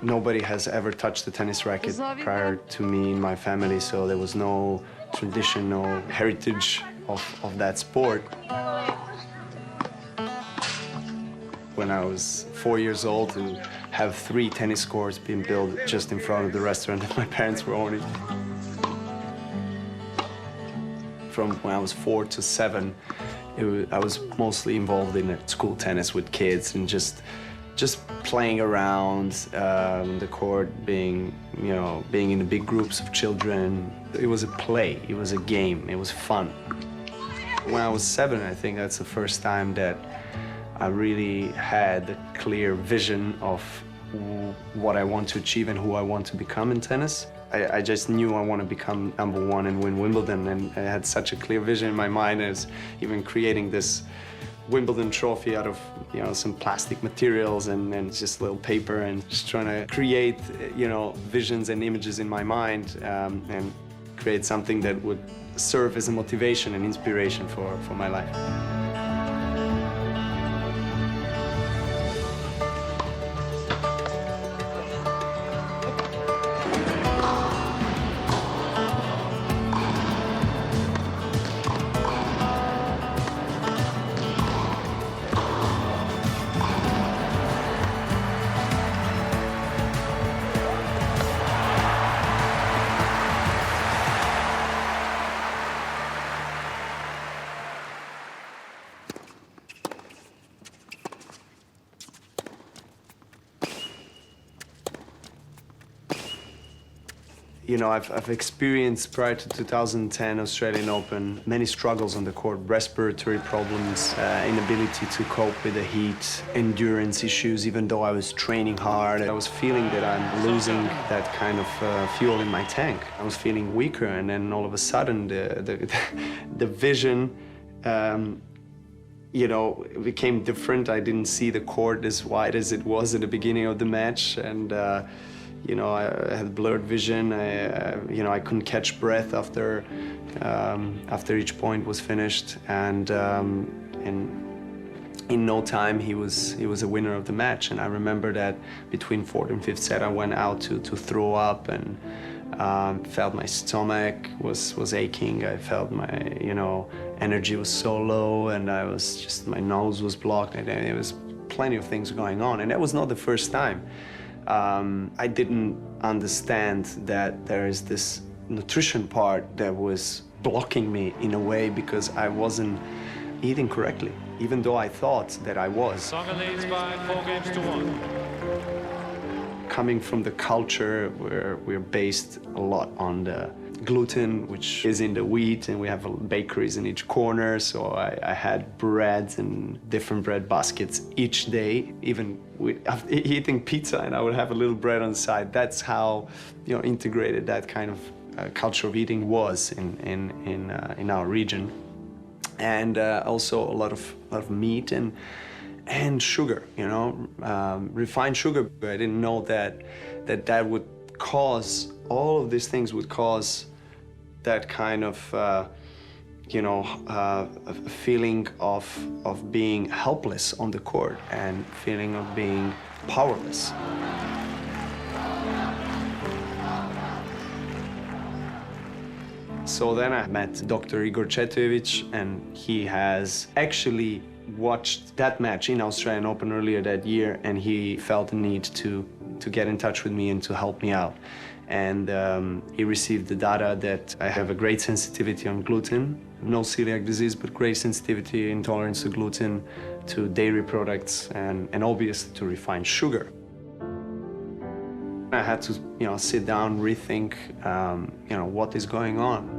Nobody has ever touched a tennis racket prior to me in my family, so there was no tradition, no heritage of that sport. When I was 4 years old, to have 3 tennis courts being built just in front of the restaurant that my parents were owning. From when I was 4 to 7, I was mostly involved in school tennis with kids and just playing around the court, being in the big groups of children. It was a play, it was a game, it was fun. When I was 7, I think that's the first time that I really had a clear vision of what I want to achieve and who I want to become in tennis. I just knew I want to become #1 and win Wimbledon, and I had such a clear vision in my mind as even creating this Wimbledon trophy out of some plastic materials and just little paper, and just trying to create visions and images in my mind and create something that would serve as a motivation and inspiration for my life. I've experienced, prior to 2010 Australian Open, many struggles on the court, respiratory problems, inability to cope with the heat, endurance issues. Even though I was training hard, I was feeling that I'm losing that kind of fuel in my tank. I was feeling weaker, and then all of a sudden the vision it became different. I didn't see the court as wide as it was at the beginning of the match, and I had blurred vision. I couldn't catch breath after each point was finished, and in no time he was a winner of the match. And I remember that between 4th and 5th set, I went out to throw up, and felt my stomach was aching. I felt my energy was so low, and my nose was blocked, and there was plenty of things going on. And that was not the first time. I didn't understand that there is this nutrition part that was blocking me in a way, because I wasn't eating correctly, even though I thought that I was. Tsonga leads by 4 games to 1. Coming from the culture where we're based a lot on the gluten, which is in the wheat, and we have bakeries in each corner, so I had breads and different bread baskets each day, even eating pizza, and I would have a little bread on the side. That's how integrated that kind of culture of eating was in our region. And also a lot of meat and sugar, refined sugar. I didn't know that would cause, all of these things would cause that kind of, a feeling of being helpless on the court and feeling of being powerless. So then I met Dr. Igor Cetojevic, and he has actually watched that match in Australian Open earlier that year, and he felt the need to get in touch with me and to help me out. And he received the data that I have a great sensitivity on gluten, no celiac disease, but great sensitivity, intolerance to gluten, to dairy products, and obviously to refined sugar. I had to, sit down, rethink, what is going on.